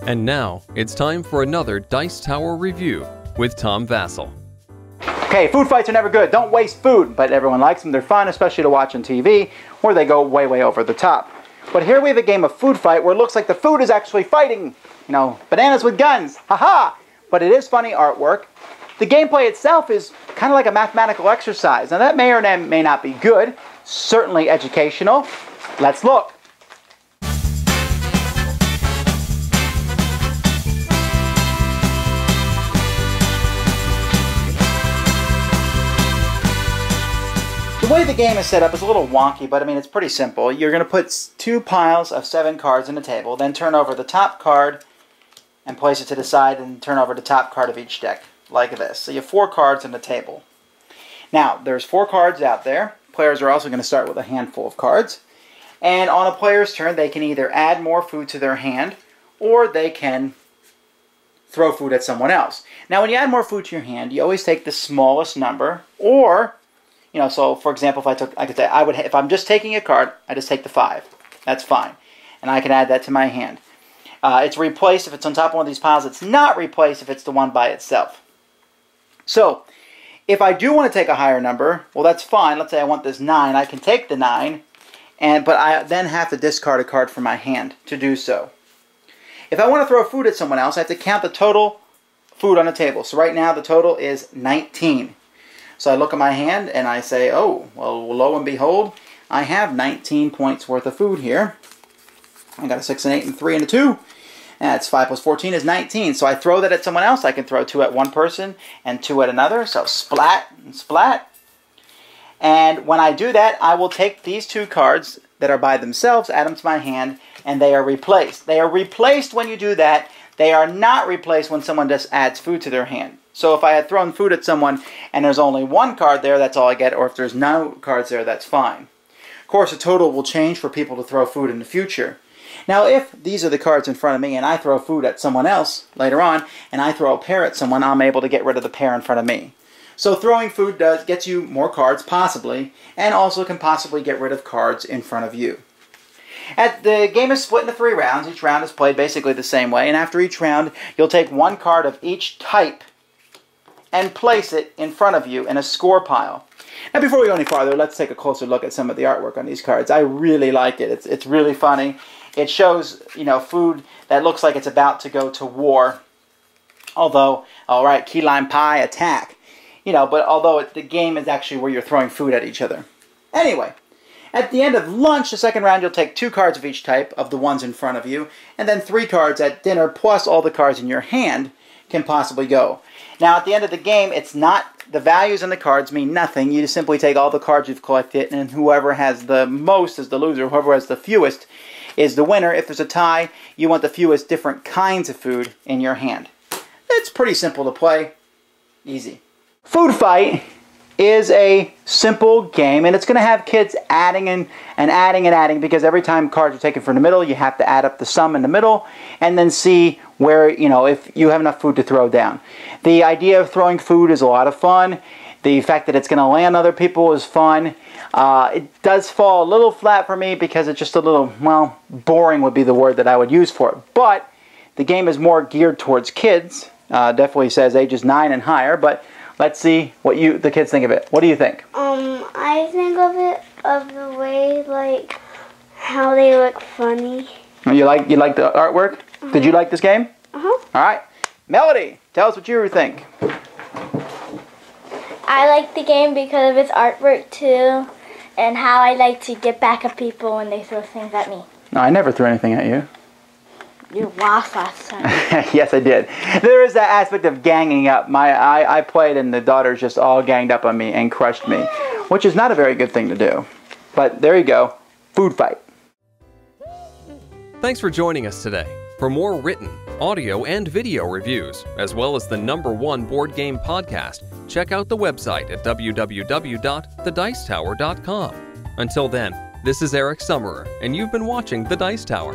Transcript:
And now, it's time for another Dice Tower review with Tom Vasel. Okay, food fights are never good. Don't waste food, but everyone likes them. They're fun, especially to watch on TV, where they go way, way over the top. But here we have a game of food fight where it looks like the food is actually fighting. You know, bananas with guns. Haha! But it is funny artwork. The gameplay itself is kind of like a mathematical exercise. Now that may or may not be good. Certainly educational. Let's look. The way the game is set up is a little wonky, but I mean it's pretty simple. You're going to put 2 piles of 7 cards on the table, then turn over the top card and place it to the side and turn over the top card of each deck, like this. So you have 4 cards on the table. Now, there's 4 cards out there. Players are also going to start with a handful of cards. And on a player's turn, they can either add more food to their hand, or they can throw food at someone else. Now, when you add more food to your hand, you always take the smallest number, or you know, so for example, if I'm just taking a card, I just take the 5. That's fine. And I can add that to my hand. It's replaced if it's on top of one of these piles. It's not replaced if it's the one by itself. So, if I do want to take a higher number, well that's fine. Let's say I want this 9. I can take the 9, but I then have to discard a card from my hand to do so. If I want to throw food at someone else, I have to count the total food on the table. So right now the total is 19. So I look at my hand and I say, oh, well, lo and behold, I have 19 points worth of food here. I got a 6, an 8, and a 3, and a 2. That's 5 plus 14 is 19. So I throw that at someone else. I can throw 2 at one person and 2 at another. So splat and splat. And when I do that, I will take these 2 cards that are by themselves, add them to my hand, and they are replaced. They are replaced when you do that. They are not replaced when someone just adds food to their hand. So if I had thrown food at someone and there's only 1 card there, that's all I get. Or if there's no cards there, that's fine. Of course, the total will change for people to throw food in the future. Now, if these are the cards in front of me and I throw food at someone else later on, and I throw a pair at someone, I'm able to get rid of the pair in front of me. So throwing food gets you more cards, possibly, and also can possibly get rid of cards in front of you. The game is split into 3 rounds. Each round is played basically the same way, and after each round, you'll take 1 card of each type and place it in front of you in a score pile. Now before we go any farther, let's take a closer look at some of the artwork on these cards. I really like it. It's really funny. It shows, you know, food that looks like it's about to go to war. Although, alright, key lime pie, attack. You know, but although the game is actually where you're throwing food at each other. Anyway, at the end of lunch, the second round, you'll take 2 cards of each type of the ones in front of you, and then 3 cards at dinner, plus all the cards in your hand can possibly go. Now, at the end of the game, it's not, the values on the cards mean nothing. You just simply take all the cards you've collected, and whoever has the most is the loser. Whoever has the fewest is the winner. If there's a tie, you want the fewest different kinds of food in your hand. It's pretty simple to play. Easy. Food Fight is a simple game, and it's going to have kids adding and adding, because every time cards are taken from the middle, you have to add up the sum in the middle and then see where, you know, if you have enough food to throw down. The idea of throwing food is a lot of fun. The fact that it's going to land other people is fun. It does fall a little flat for me because it's just a little, well, boring would be the word that I would use for it. But the game is more geared towards kids. Definitely says ages 9 and higher, but let's see what the kids think of it. What do you think? I think of it of the way, like, how they look funny. You like the artwork? Did you like this game? All right. Melody, tell us what you think. I like the game because of its artwork, too, and how I like to get back at people when they throw things at me. No, I never threw anything at you. You lost last time. Yes, I did. There is that aspect of ganging up. I played and the daughters just all ganged up on me and crushed me, which is not a very good thing to do. But there you go. Food Fight. Thanks for joining us today. For more written, audio, and video reviews, as well as the #1 board game podcast, check out the website at www.thedicetower.com. Until then, this is Eric Summerer, and you've been watching The Dice Tower.